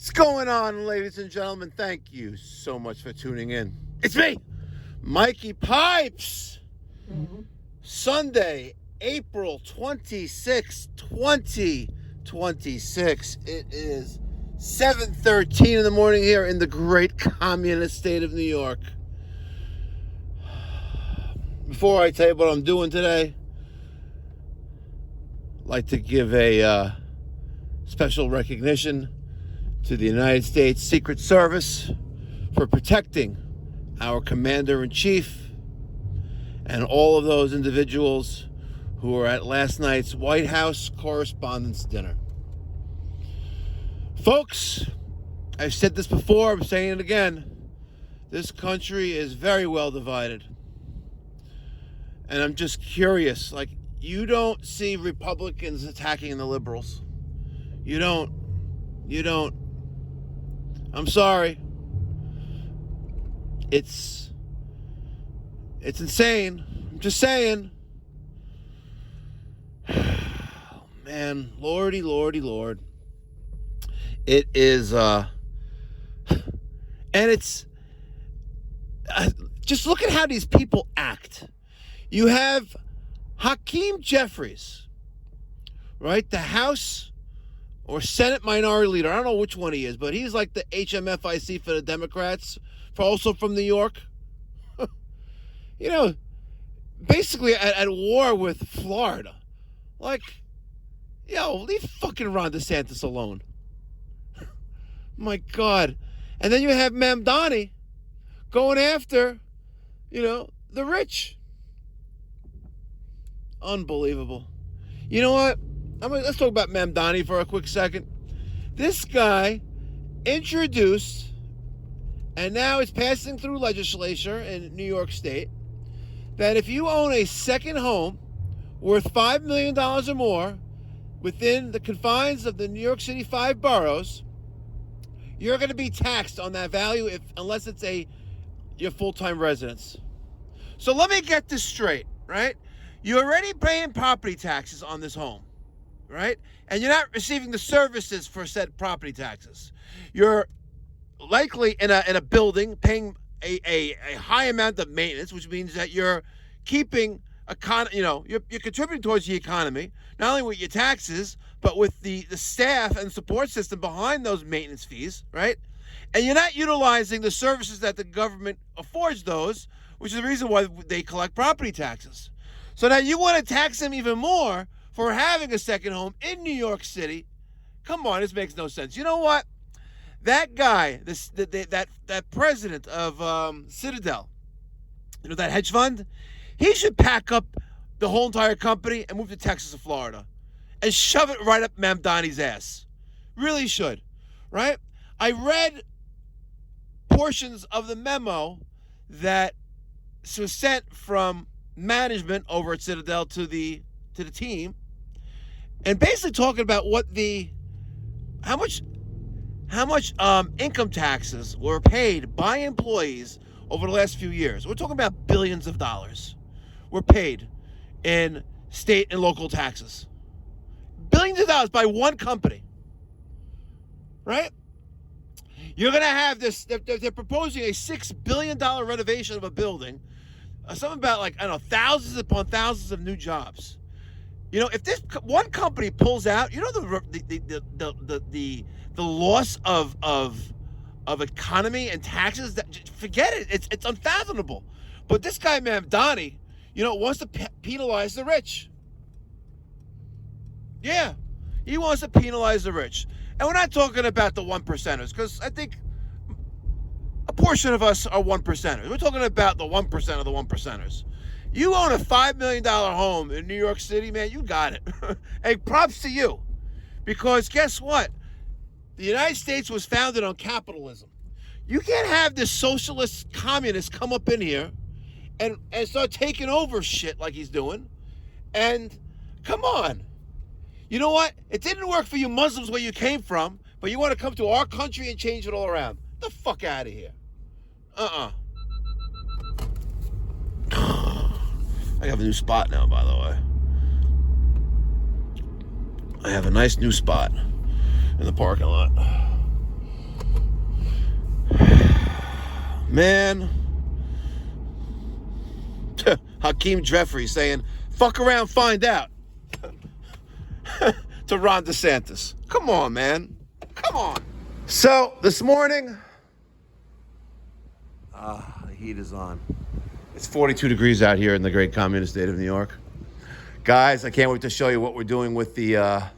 What's going on, ladies and gentlemen? Thank you so much for tuning in. It's me, Mikey Pipes. Sunday, April 26, 2026. It is 7:13 in the morning here in the great communist state of New York. Before I tell you what I'm doing today, I'd like to give a special recognition to the United States Secret Service for protecting our Commander-in-Chief and all of those individuals who were at last night's White House Correspondents' Dinner. Folks, I've said this before, I'm saying it again. This country is very well divided. And I'm just curious, you don't see Republicans attacking the liberals. You don't. I'm sorry. It's insane. I'm just saying. Oh, man, lordy, Lord. It is, and it's, just look at how these people act. You have Hakeem Jeffries, right? The House or Senate Minority Leader. I don't know which one he is, but he's like the HMFIC for the Democrats, also from New York. Basically at war with Florida. Leave fucking Ron DeSantis alone. My God. And then you have Mamdani going after, the rich. Unbelievable. You know what? Let's talk about Mamdani for a quick second. This guy introduced, and now it's passing through legislature in New York State, that if you own a second home worth $5 million or more within the confines of the New York City 5 boroughs, you're going to be taxed on that value unless it's your full-time residence. So let me get this straight, right? You're already paying property taxes on this home, right? And you're not receiving the services for said property taxes. You're likely in a building paying a high amount of maintenance, which means that you're keeping you're contributing towards the economy, not only with your taxes, but with the staff and support system behind those maintenance fees, right? And you're not utilizing the services that the government affords those, which is the reason why they collect property taxes. So now you want to tax them even more for having a second home in New York City. Come on, this makes no sense. You know what? That guy, that president of Citadel, that hedge fund, he should pack up the whole entire company and move to Texas or Florida and shove it right up Mamdani's ass. Really should, right? I read portions of the memo that was sent from management over at Citadel to the team, and basically talking about how much income taxes were paid by employees over the last few years. We're talking about billions of dollars were paid in state and local taxes. Billions of dollars by one company, right? You're going to have this, they're proposing a $6 billion renovation of a building, something about thousands upon thousands of new jobs. If this one company pulls out, the loss of economy and taxes, forget it. It's unfathomable. But this guy Mamdani, wants to penalize the rich. Yeah, he wants to penalize the rich. And we're not talking about the one percenters, because I think a portion of us are one percenters. We're talking about the 1% of the one percenters. You own a $5 million home in New York City, man, you got it. Hey, props to you. Because guess what? The United States was founded on capitalism. You can't have this socialist communist come up in here and start taking over shit like he's doing. And come on. You know what? It didn't work for you Muslims where you came from, but you want to come to our country and change it all around. Get the fuck out of here. I have a new spot now, by the way. I have a nice new spot in the parking lot. Man, Hakeem Jeffrey saying, fuck around, find out. To Ron DeSantis. Come on, man. Come on. So, this morning, the heat is on. It's 42 degrees out here in the great communist state of New York. Guys, I can't wait to show you what we're doing with the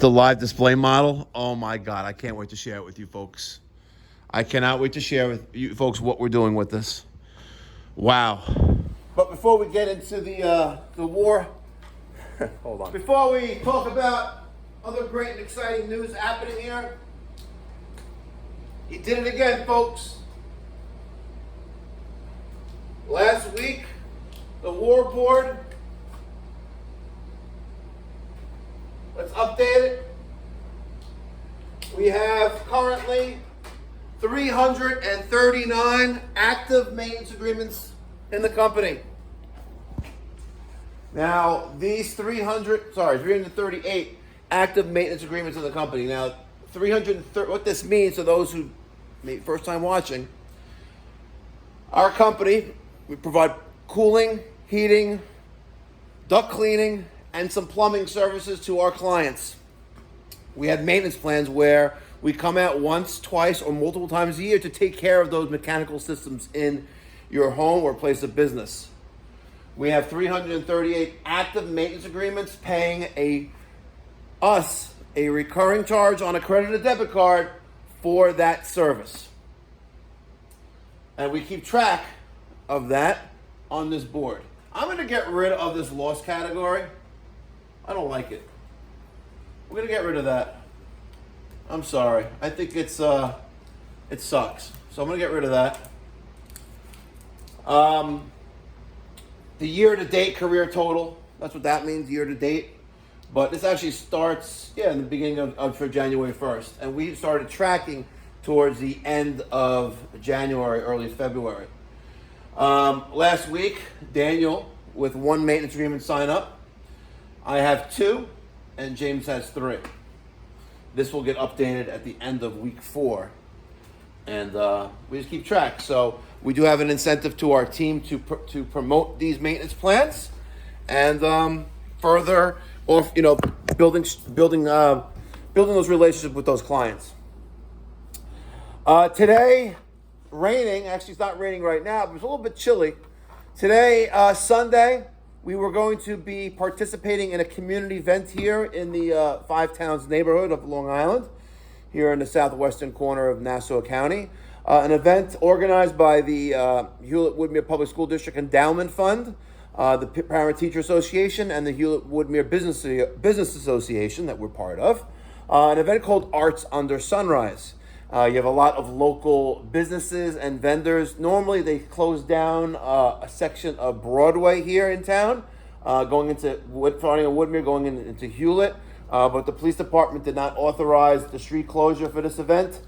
live display model. Oh my God, I can't wait to share it with you folks. I cannot wait to share with you folks what we're doing with this. Wow. But before we get into the war, hold on. Before we talk about other great and exciting news happening here, he did it again, folks. Last week, the war board, let's update it. We have currently 339 active maintenance agreements in the company. Now, these 338 active maintenance agreements in the company. Now, 330, what this means to those who may first time watching, our company, we provide cooling, heating, duct cleaning, and some plumbing services to our clients. We have maintenance plans where we come out once, twice, or multiple times a year to take care of those mechanical systems in your home or place of business. We have 338 active maintenance agreements paying us a recurring charge on a credit or debit card for that service. And we keep track of that on this board. I'm going to get rid of this loss category. I don't like it. We're going to get rid of that. I'm sorry. I think it sucks. So I'm going to get rid of that. The year-to-date career total, that's what that means, year-to-date. But this actually starts, in the beginning of for January 1st. And we started tracking towards the end of January, early February. Last week, Daniel, with 1 maintenance agreement sign up. I have 2, and James has 3. This will get updated at the end of week 4. And we just keep track. So we do have an incentive to our team to promote these maintenance plans and further, building those relationships with those clients. Today, raining. Actually, it's not raining right now, but it's a little bit chilly. Today, Sunday, we were going to be participating in a community event here in the Five Towns neighborhood of Long Island, here in the southwestern corner of Nassau County. An event organized by the Hewlett-Woodmere Public School District Endowment Fund, the Parent-Teacher Association, and the Hewlett-Woodmere Business Association that we're part of. An event called Arts Under Sunrise. You have a lot of local businesses and vendors. Normally, they close down a section of Broadway here in town, going into Woodmere, going into Hewlett. But the police department did not authorize the street closure for this event.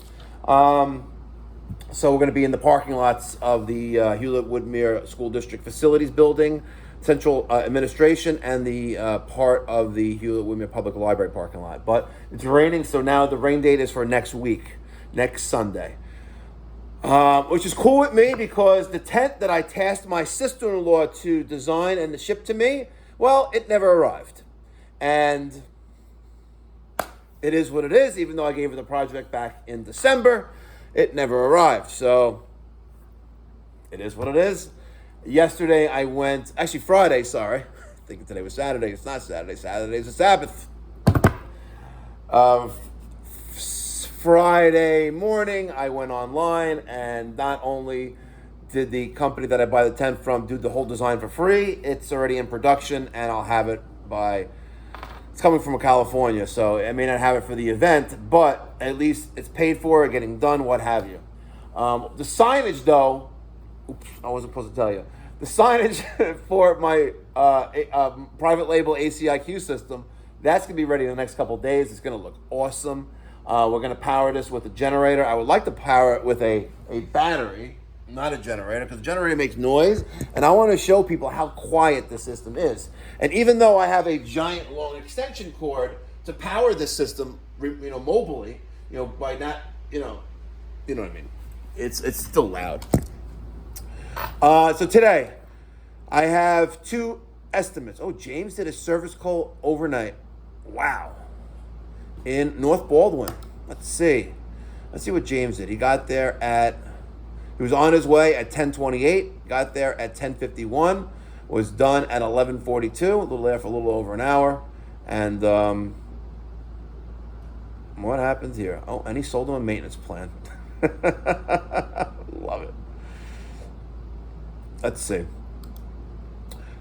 So we're going to be in the parking lots of the Hewlett-Woodmere School District Facilities Building, Central Administration, and the part of the Hewlett-Woodmere Public Library parking lot. But it's raining, so now the rain date is for next week, next Sunday. Which is cool with me because the tent that I tasked my sister-in-law to design and to ship to me, well, it never arrived. And it is what it is, even though I gave her the project back in December. It never arrived, so it is what it is. Yesterday I went, actually Friday, sorry. Thinking today was Saturday. It's not Saturday. Saturday's the Sabbath. Friday morning I went online, and not only did the company that I buy the tent from do the whole design for free, it's already in production, and I'll have it it's coming from California, so I may not have it for the event, but at least it's paid for, getting done, what have you. The signage, though, I wasn't supposed to tell you. The signage for my private label ACiQ system, that's going to be ready in the next couple of days. It's going to look awesome. We're going to power this with a generator. I would like to power it with a battery, not a generator, because the generator makes noise, and I want to show people how quiet the system is. And even though I have a giant long extension cord to power this system, mobily, by not, you know what I mean. it's still loud. So today, I have two estimates. Oh, James did a service call overnight. Wow. In North Baldwin. Let's see what James did. He was on his way at 10:28, got there at 10:51, was done at 11:42, a little there for a little over an hour. And what happened here? Oh, and he sold him a maintenance plan. Love it. Let's see.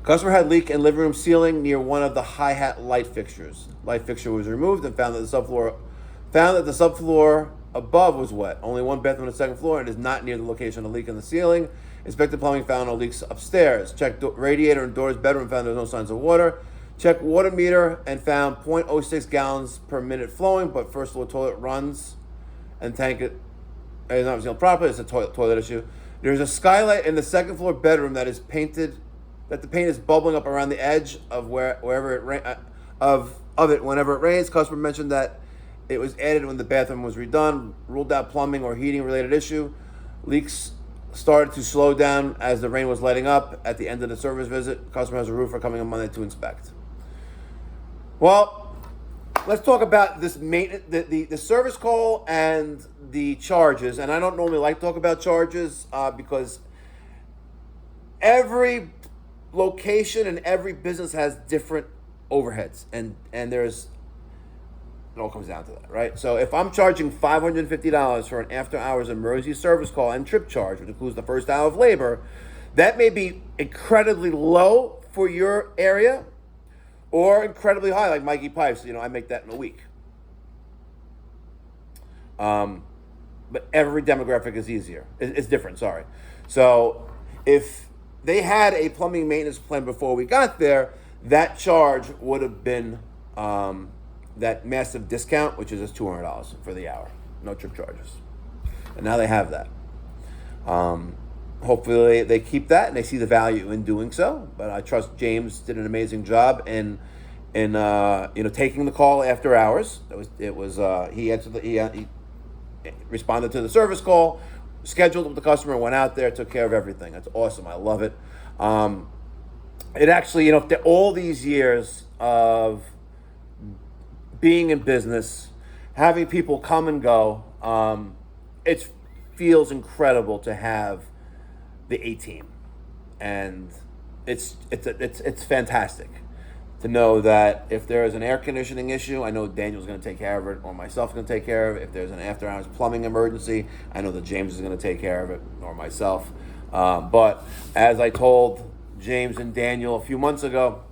Customer had leak in living room ceiling near one of the hi-hat light fixtures. Light fixture was removed and found that the subfloor above was wet. Only one bathroom on the second floor and is not near the location of the leak in the ceiling. Inspected plumbing found no leaks upstairs. Checked radiator and doors bedroom, found there was no signs of water. Checked water meter and found 0.06 gallons per minute flowing, but first floor toilet runs and tank is not sealed properly. It's a toilet issue. There's a skylight in the second floor bedroom that is painted, that the paint is bubbling up around the edge of wherever it whenever it rains. Customer mentioned that it was added when the bathroom was redone. Ruled out plumbing or heating related issue. Leaks started to slow down as the rain was letting up. At the end of the service visit, customer has a roofer coming on Monday to inspect. Well, let's talk about this maintenance, the service call and the charges. And I don't normally like to talk about charges because every location and every business has different overheads, and it all comes down to that, right? So if I'm charging $550 for an after-hours emergency service call and trip charge, which includes the first hour of labor, that may be incredibly low for your area or incredibly high, like Mikey Pipes. I make that in a week. But every demographic is different, sorry. So if they had a plumbing maintenance plan before we got there, that charge would have been that massive discount, which is just $200 for the hour, no trip charges. And now they have that. Hopefully they keep that and they see the value in doing so. But I trust James did an amazing job in taking the call after hours. He answered he responded to the service call, scheduled with the customer, went out there, took care of everything. That's awesome. I love it. It actually, all these years of being in business, having people come and go, it feels incredible to have the A-team, and it's fantastic to know that if there is an air conditioning issue, I know Daniel's going to take care of it, or myself is going to take care of it. If there's an after-hours plumbing emergency, I know that James is going to take care of it, or myself. But as I told James and Daniel a few months ago,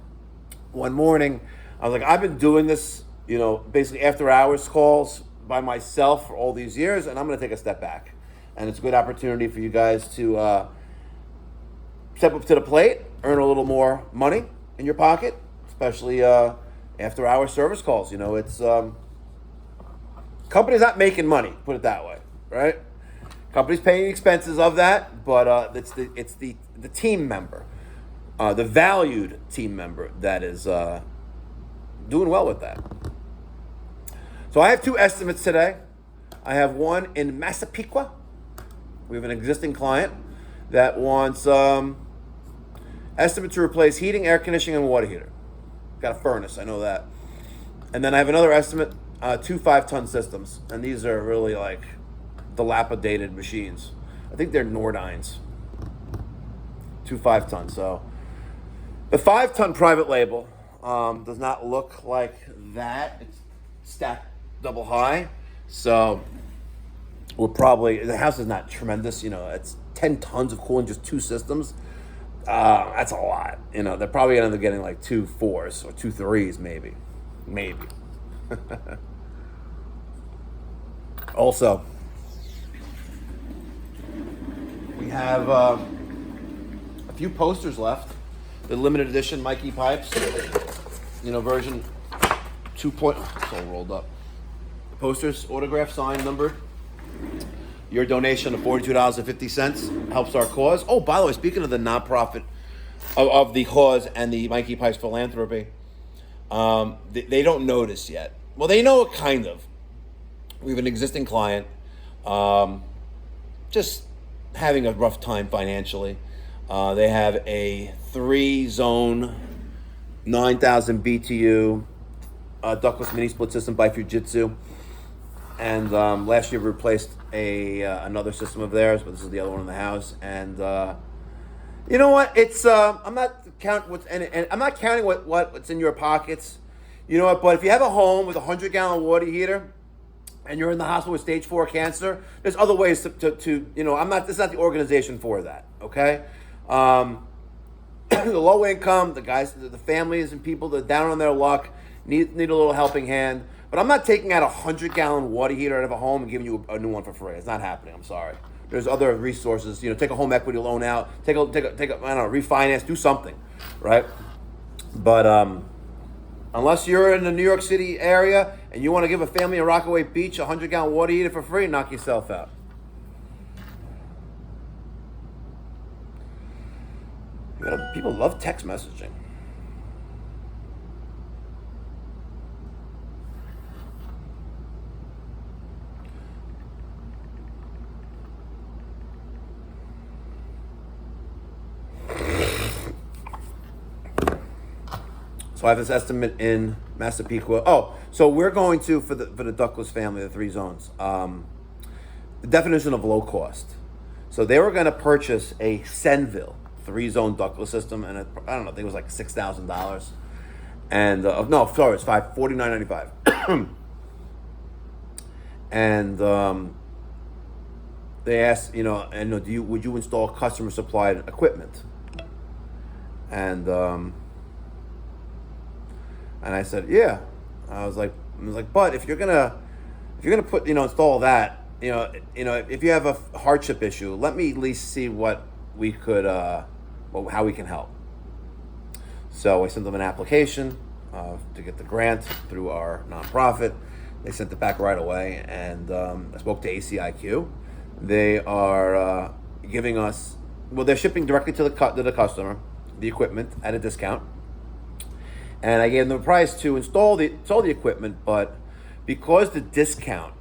one morning, I was like, I've been doing this, basically after-hours calls by myself for all these years, and I'm going to take a step back. And it's a good opportunity for you guys to step up to the plate, earn a little more money in your pocket, especially after-hour service calls. It's company's not making money, put it that way, right? Company's paying expenses of that, but it's the team member, the valued team member that is doing well with that. So I have two estimates today. I have one in Massapequa. We have an existing client that wants estimate to replace heating, air conditioning, and water heater. Got a furnace, I know that. And then I have another estimate, 2 5-ton systems. And these are really like dilapidated machines. I think they're Nordines. 2 5-ton. So the 5-ton private label does not look like that. It's stacked double high. So the house is not tremendous. It's 10 tons of cooling, just 2 systems. That's a lot. They're probably going to end up getting like 2 4s or 2 3s, maybe. Also, we have a few posters left. The limited edition Mikey Pipes, version 2. It's all rolled up. Posters, autographed, signed, numbered. Your donation of $42.50 helps our cause. Oh, by the way, speaking of the nonprofit of the cause and the Mikey Pipes philanthropy, they don't notice yet. Well, they know it kind of. We have an existing client just having a rough time financially. They have a 3-zone, 9,000 BTU ductless mini split system by Fujitsu. And last year we replaced another system of theirs, but this is the other one in the house. And you know what? It's I'm not counting what's in your pockets. You know what? But if you have a home with a 100-gallon water heater and you're in the hospital with stage 4 cancer, there's other ways to you know, this is not the organization for that, okay? The low income, the guys, the families and people that are down on their luck need a little helping hand. But I'm not taking out a 100-gallon water heater out of a home and giving you a new one for free. It's not happening. I'm sorry. There's other resources. You know, take a home equity loan out. Take a I don't know, refinance. Do something, right? But unless you're in the New York City area and you want to give a family in Rockaway Beach a 100-gallon water heater for free, knock yourself out. People love text messaging. So I have this estimate in Massapequa. Oh, so we're going to, for the ductless family, the 3 zones, the definition of low cost. So they were going to purchase a Senville 3-zone ductless system, and I don't know, I think it was like $6,000. And no, sorry, it's $49.95. And they asked, you know, and would you install customer supplied equipment? And I said, yeah. I was like, but if you're gonna put, install that, if you have a hardship issue, let me at least see what we could, how we can help. So I sent them an application to get the grant through our nonprofit. They sent it back right away, and I spoke to ACiQ. They are giving us, they're shipping directly to the customer the equipment at a discount. And I gave them a price to install the equipment, but because the discount,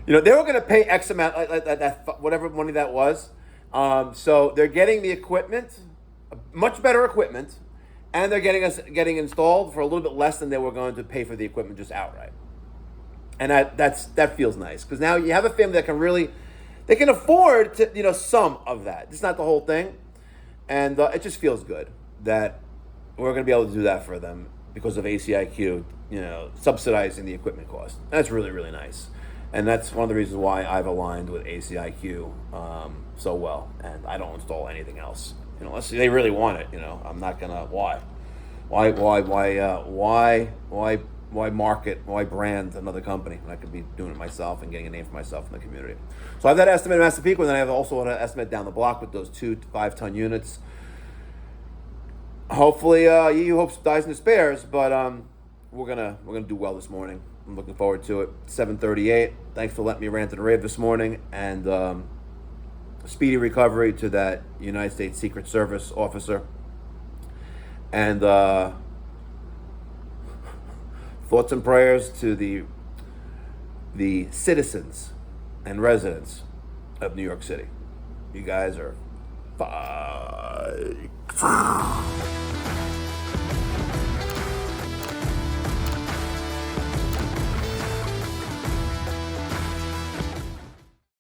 they were going to pay X amount, that whatever money that was. So they're getting the equipment, much better equipment, and they're getting installed for a little bit less than they were going to pay for the equipment just outright. And that feels nice, because now you have a family that they can afford to, some of that. It's not the whole thing, and it just feels good that we're going to be able to do that for them because of ACiQ, subsidizing the equipment cost. That's really, really nice. And that's one of the reasons why I've aligned with ACiQ so well. And I don't install anything else. Unless they really want it, I'm not going to, why market, why brand another company when I could be doing it myself and getting a name for myself in the community. So I have that estimate in Massapequa, and then I have also an estimate down the block with those 2 to 5-ton units. Hopefully, you hopes dies and despairs, but we're gonna do well this morning. I'm looking forward to it. 7:38. Thanks for letting me rant and rave this morning, and speedy recovery to that United States Secret Service officer. And thoughts and prayers to the citizens and residents of New York City. You guys are fine.